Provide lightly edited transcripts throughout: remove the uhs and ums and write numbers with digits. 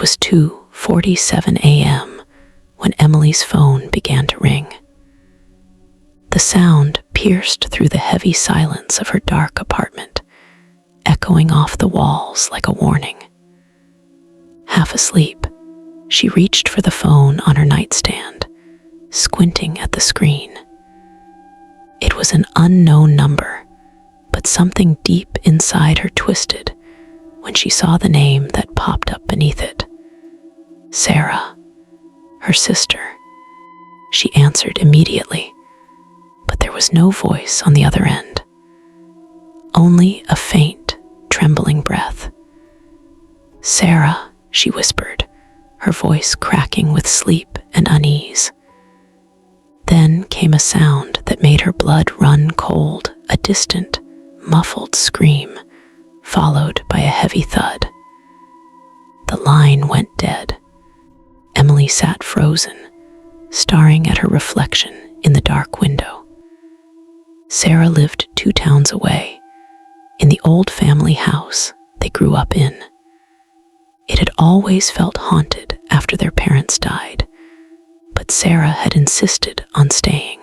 was 2:47 a.m. when Emily's phone began to ring. The sound pierced through the heavy silence of her dark apartment, echoing off the walls like a warning. Half asleep, she reached for the phone on her nightstand, squinting at the screen. It was an unknown number, but something deep inside her twisted when she saw the name that popped up beneath it. Sarah, her sister. She answered immediately, but there was no voice on the other end. Only a faint, trembling breath. "Sarah," she whispered, her voice cracking with sleep and unease. Then came a sound that made her blood run cold, a distant, muffled scream, followed by a heavy thud. The line went dead. Emily sat frozen, staring at her reflection in the dark window. Sarah lived 2 towns away, in the old family house they grew up in. It had always felt haunted after their parents died, but Sarah had insisted on staying.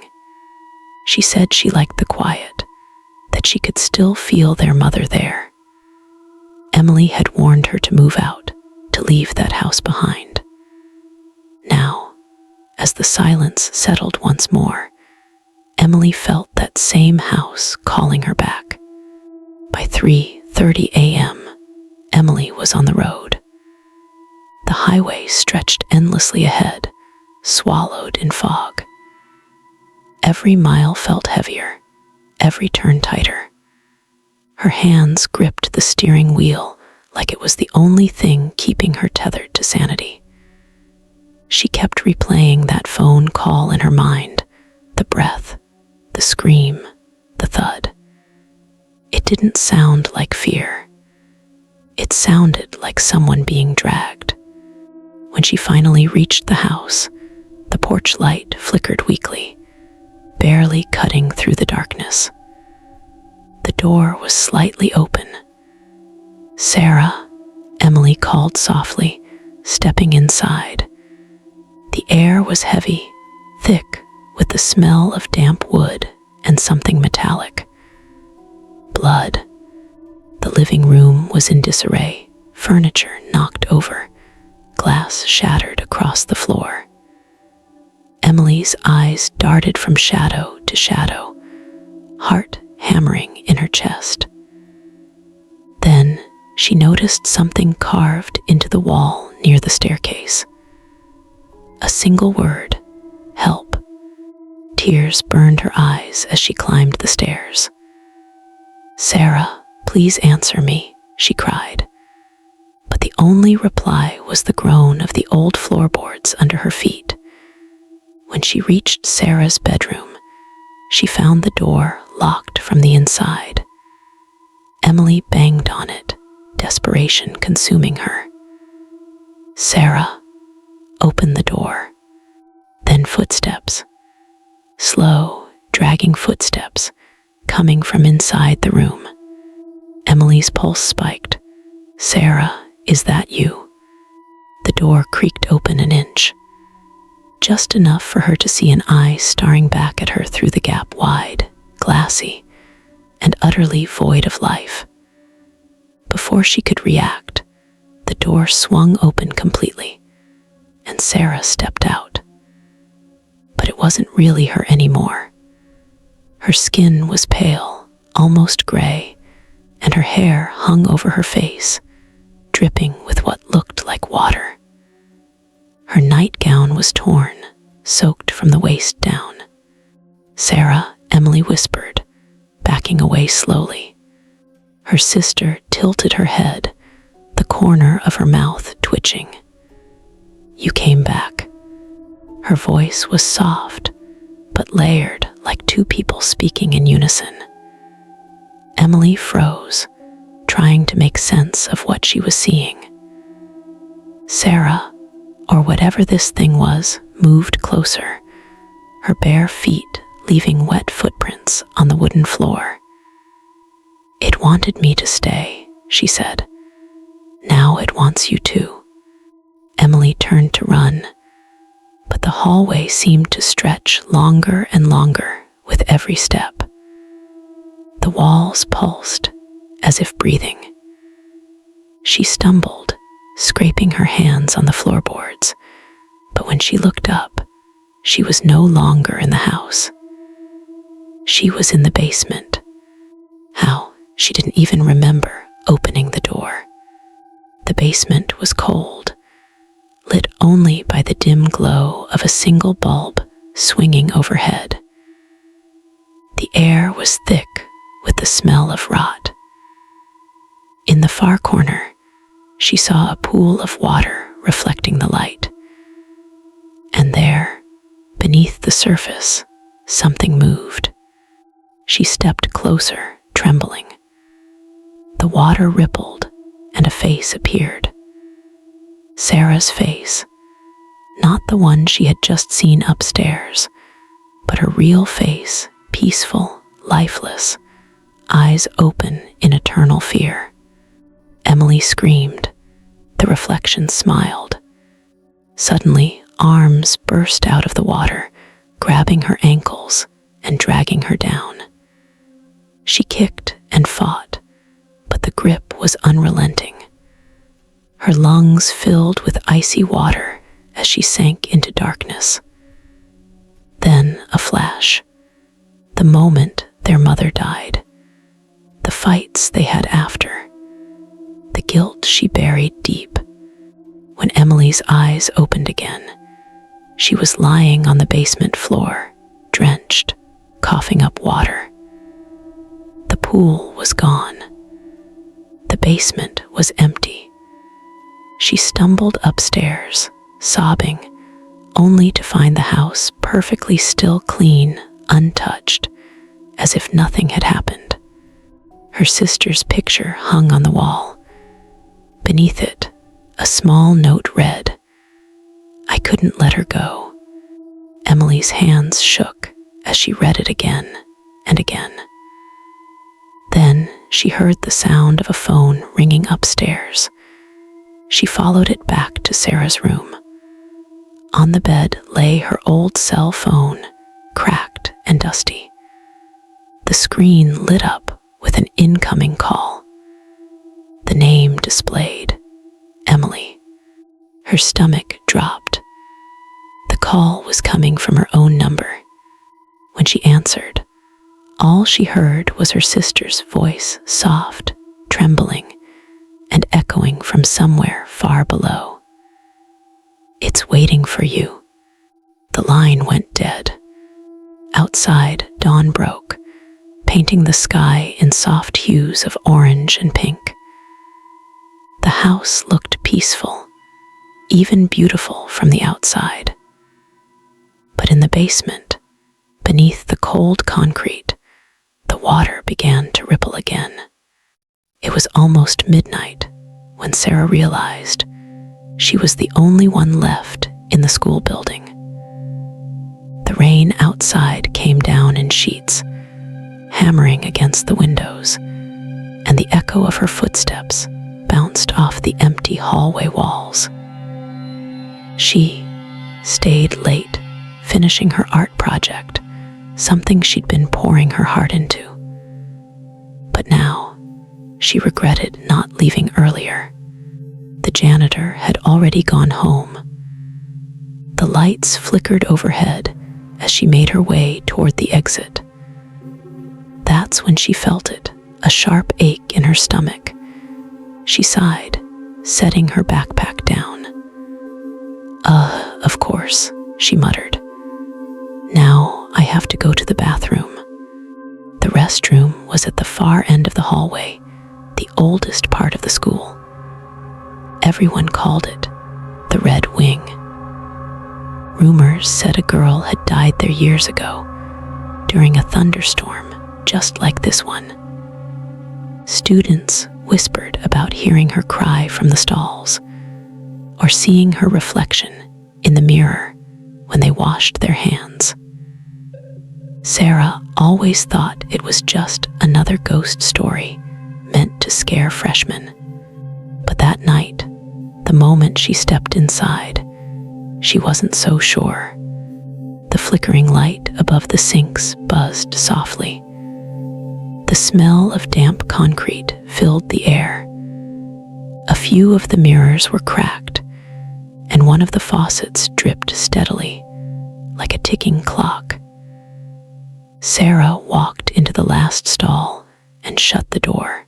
She said she liked the quiet, that she could still feel their mother there. Emily had warned her to move out, to leave that house behind. Now, as the silence settled once more, Emily felt that same house calling her back. By 3:30 a.m., Emily was on the road. The highway stretched endlessly ahead, swallowed in fog. Every mile felt heavier, every turn tighter. Her hands gripped the steering wheel like it was the only thing keeping her tethered to sanity. She kept replaying that phone call in her mind, the breath, the scream, the thud. It didn't sound like fear. It sounded like someone being dragged. When she finally reached the house, the porch light flickered weakly, barely cutting through the darkness. The door was slightly open. "Sarah," Emily called softly, stepping inside. The air was heavy, thick, with the smell of damp wood and something metallic. Blood. The living room was in disarray, furniture knocked over, glass shattered across the floor. Emily's eyes darted from shadow to shadow, heart hammering in her chest. Then she noticed something carved into the wall near the staircase. A single word, "Help." Tears burned her eyes as she climbed the stairs. "Sarah, please answer me," she cried. But the only reply was the groan of the old floorboards under her feet. When she reached Sarah's bedroom, she found the door locked from the inside. Emily banged on it, desperation consuming her. "Sarah, open the door." Then footsteps. Slow, dragging footsteps, coming from inside the room. Emily's pulse spiked. "Sarah, is that you?" The door creaked open an inch, just enough for her to see an eye staring back at her through the gap, wide, glassy, and utterly void of life. Before she could react, the door swung open completely, and Sarah stepped out. But it wasn't really her anymore. Her skin was pale, almost gray, and her hair hung over her face, dripping with what looked like water. Her nightgown was torn, soaked from the waist down. "Sarah," Emily whispered, backing away slowly. Her sister tilted her head, the corner of her mouth twitching. "You came back." Her voice was soft, but layered like 2 people speaking in unison. Emily froze, trying to make sense of what she was seeing. Sarah, or whatever this thing was, moved closer, her bare feet leaving wet footprints on the wooden floor. "It wanted me to stay," she said. "Now it wants you too." turned to run, but the hallway seemed to stretch longer and longer with every step. The walls pulsed, as if breathing. She stumbled, scraping her hands on the floorboards, but when she looked up, she was no longer in the house. She was in the basement. How? She didn't even remember opening the door. The basement was cold, lit only by the dim glow of a single bulb swinging overhead. The air was thick with the smell of rot. In the far corner, she saw a pool of water reflecting the light. And there, beneath the surface, something moved. She stepped closer, trembling. The water rippled, and a face appeared. Sarah's face, not the one she had just seen upstairs, but her real face, peaceful, lifeless, eyes open in eternal fear. Emily screamed. The reflection smiled. Suddenly, arms burst out of the water, grabbing her ankles and dragging her down. She kicked and fought, but the grip was unrelenting. Her lungs filled with icy water as she sank into darkness. Then a flash. The moment their mother died. The fights they had after. The guilt she buried deep. When Emily's eyes opened again, she was lying on the basement floor, drenched, coughing up water. The pool was gone. The basement was empty. She stumbled upstairs, sobbing, only to find the house perfectly still, clean, untouched, as if nothing had happened. Her sister's picture hung on the wall. Beneath it, a small note read, "I couldn't let her go." Emily's hands shook as she read it again and again. Then she heard the sound of a phone ringing upstairs. She followed it back to Sarah's room. On the bed lay her old cell phone, cracked and dusty. The screen lit up with an incoming call. The name displayed, Emily. Her stomach dropped. The call was coming from her own number. When she answered, all she heard was her sister's voice, soft, trembling, and echoing from somewhere far below. "It's waiting for you." The line went dead. Outside, dawn broke, painting the sky in soft hues of orange and pink. The house looked peaceful, even beautiful from the outside. But in the basement, beneath the cold concrete, the water began to ripple again. It was almost midnight when Sarah realized she was the only one left in the school building. The rain outside came down in sheets, hammering against the windows, and the echo of her footsteps bounced off the empty hallway walls. She stayed late, finishing her art project, something she'd been pouring her heart into. But now, she regretted not leaving earlier. The janitor had already gone home. The lights flickered overhead as she made her way toward the exit. That's when she felt it, a sharp ache in her stomach. She sighed, setting her backpack down. Of course," she muttered. "Now I have to go to the bathroom." The restroom was at the far end of the hallway, the oldest part of the school. Everyone called it the Red Wing. Rumors said a girl had died there years ago, during a thunderstorm just like this one. Students whispered about hearing her cry from the stalls, or seeing her reflection in the mirror when they washed their hands. Sarah always thought it was just another ghost story meant to scare freshmen. But that night, the moment she stepped inside, She wasn't so sure. The flickering light above the sinks buzzed softly. The smell of damp concrete filled the air. A few of the mirrors were cracked, and one of the faucets dripped steadily, like a ticking clock. Sarah walked into the last stall and shut the door.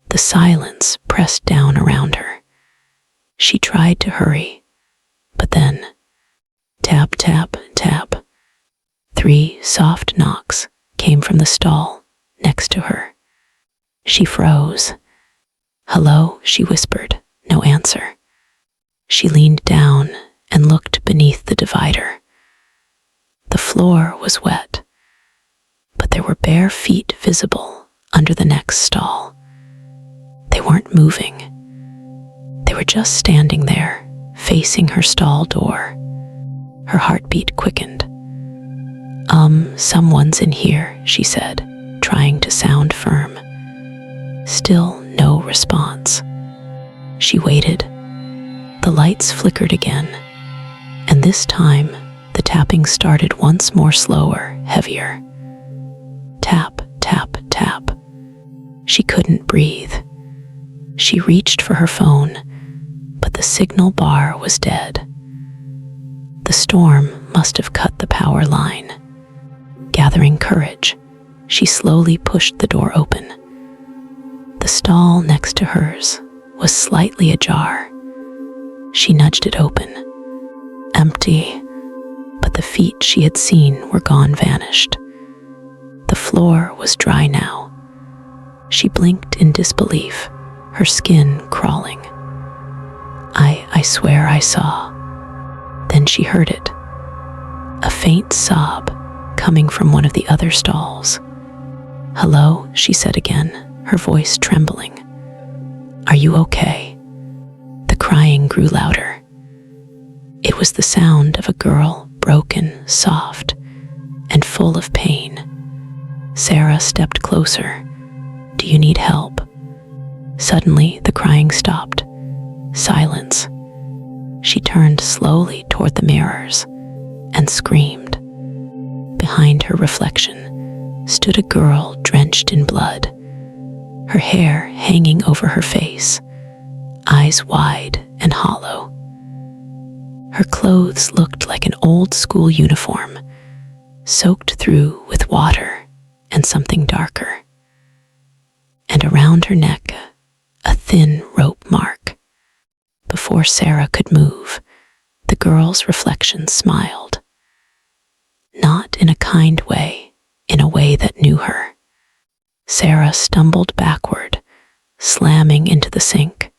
The silence pressed down around her. She tried to hurry, but then, tap, tap, tap, 3 soft knocks came from the stall next to her. She froze. "Hello," she whispered. No answer. She leaned down and looked beneath the divider. The floor was wet, but there were bare feet visible under the next stall. They weren't moving. They were just standing there, facing her stall door. Her heartbeat quickened. Someone's in here," she said, trying to sound firm. Still no response. She waited. The lights flickered again, and this time the tapping started once more, slower, heavier. Tap, tap, tap. She couldn't breathe. She reached for her phone, but the signal bar was dead. The storm must have cut the power line. Gathering courage, she slowly pushed the door open. The stall next to hers was slightly ajar. She nudged it open. Empty, but the feet she had seen were gone, vanished. The floor was dry now. She blinked in disbelief, her skin crawling. I swear I saw." Then she heard it. A faint sob coming from one of the other stalls. "Hello," she said again, her voice trembling. "Are you okay?" The crying grew louder. It was the sound of a girl, broken, soft, and full of pain. Sarah stepped closer. "Do you need help?" Suddenly, the crying stopped. Silence. She turned slowly toward the mirrors and screamed. Behind her reflection stood a girl drenched in blood, her hair hanging over her face, eyes wide and hollow. Her clothes looked like an old school uniform, soaked through with water and something darker. And around her neck, a thin rope mark. Before Sarah could move, the girl's reflection smiled. Not in a kind way, in a way that knew her. Sarah stumbled backward, slamming into the sink.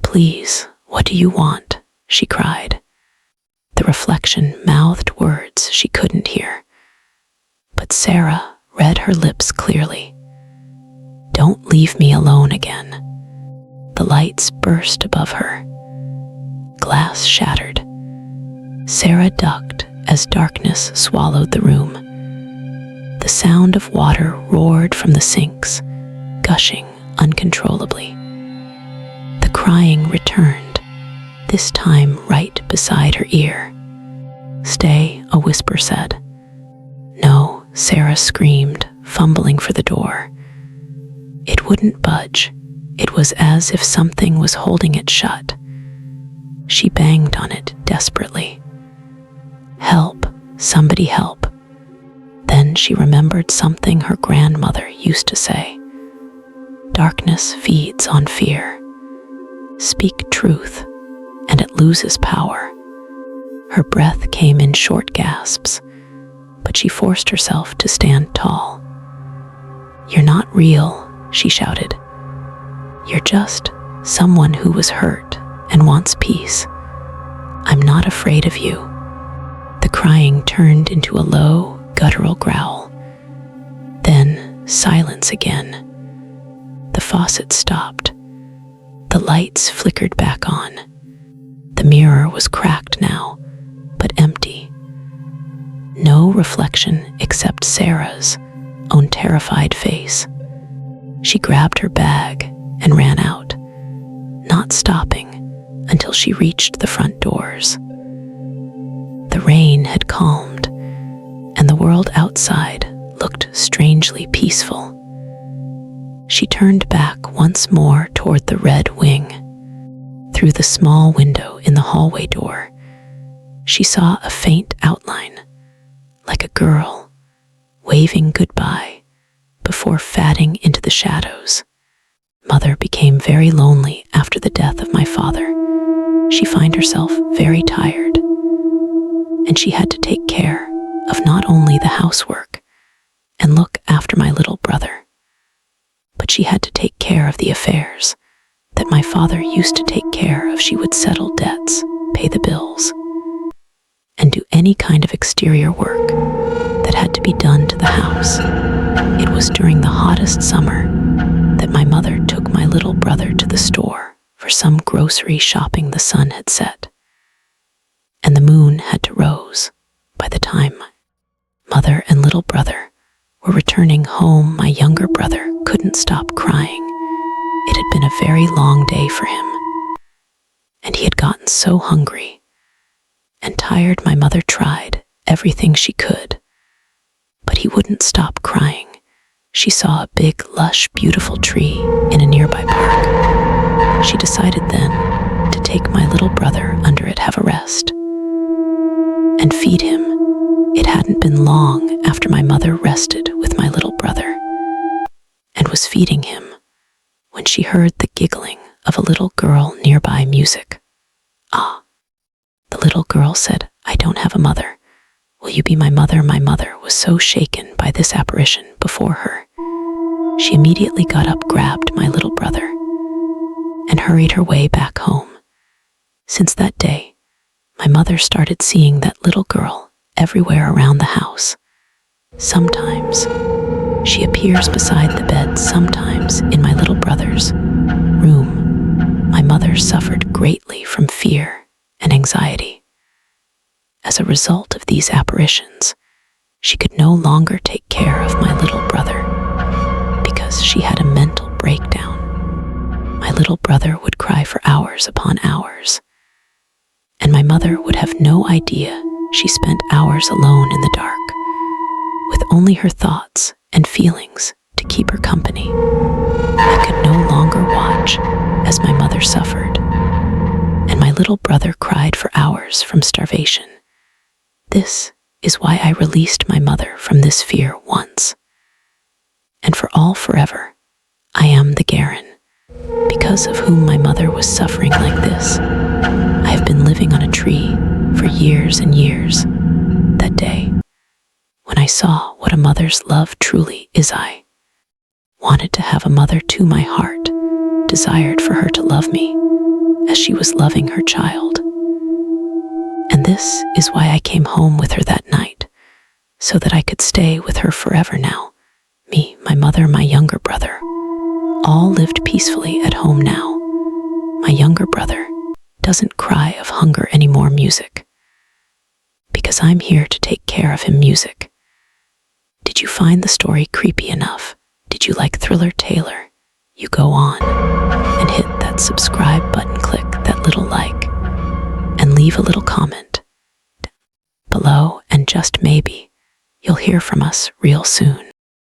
"Please, what do you want?" she cried. The reflection mouthed words she couldn't hear, but Sarah read her lips clearly. "Don't leave me alone again." The lights burst above her. Glass shattered. Sarah ducked as darkness swallowed the room. The sound of water roared from the sinks, gushing uncontrollably. The crying returned, this time right beside her ear. "Stay," a whisper said. "No," Sarah screamed, fumbling for the door. It wouldn't budge. It was as if something was holding it shut. She banged on it desperately. "Help, somebody help." Then she remembered something her grandmother used to say. "Darkness feeds on fear. Speak truth, and it loses power." Her breath came in short gasps, but she forced herself to stand tall. "You're not real," she shouted. "You're just someone who was hurt and wants peace. I'm not afraid of you." The crying turned into a low, guttural growl. Then silence again. The faucet stopped. The lights flickered back on. The mirror was cracked now, but empty. No reflection except Sarah's own terrified face. She grabbed her bag and ran out, not stopping until until she reached the front doors. The rain had calmed, and the world outside looked strangely peaceful. She turned back once more toward the red wing. Through the small window in the hallway door, she saw a faint outline, like a girl waving goodbye before fading into the shadows. Mother became very lonely after the death of my father. She found herself very tired, and she had to take care of not only the housework and look after my little brother, but she had to take care of the affairs that my father used to take care of. She would settle debts, pay the bills, and do any kind of exterior work that had to be done to the house. It was during the hottest summer that my mother took my little brother to the store for some grocery shopping. The sun had set, and the moon had to rose by the time mother and little brother were returning home. My younger brother couldn't stop crying. It had been a very long day for him, and he had gotten so hungry and tired. My mother tried everything she could, but he wouldn't stop crying. She saw a big, lush, beautiful tree in a nearby park. She decided then to take my little brother under it, have a rest, and feed him. It hadn't been long after my mother rested with my little brother and was feeding him when she heard the giggling of a little girl nearby. Music. Ah, the little girl said, "I don't have a mother. Will you be my mother?" My mother was so shaken by this apparition before her. She immediately got up, grabbed my little brother, and hurried her way back home. Since that day, my mother started seeing that little girl everywhere around the house. Sometimes she appears beside the bed, sometimes in my little brother's room. My mother suffered greatly from fear and anxiety. As a result of these apparitions, she could no longer take care of my little brother because she had a mental breakdown. My little brother would cry for hours upon hours, and my mother would have no idea she spent hours alone in the dark, with only her thoughts and feelings to keep her company. I could no longer watch as my mother suffered, and my little brother cried for hours from starvation. This is why I released my mother from this fear once and for all forever. I am the Garen, because of whom my mother was suffering like this. I have been living on a tree for years and years. That day, when I saw what a mother's love truly is, I wanted to have a mother too. My heart desired for her to love me as she was loving her child. And this is why I came home with her that night, so that I could stay with her forever. Now, me, my mother, my younger brother, all lived peacefully at home now. My younger brother doesn't cry of hunger anymore. Music. Because I'm here to take care of him. Music. Did you find the story creepy enough? Did you like Thriller Taylor? You go on and hit that subscribe button, click that little like, and leave a little comment below, and just maybe you'll hear from us real soon.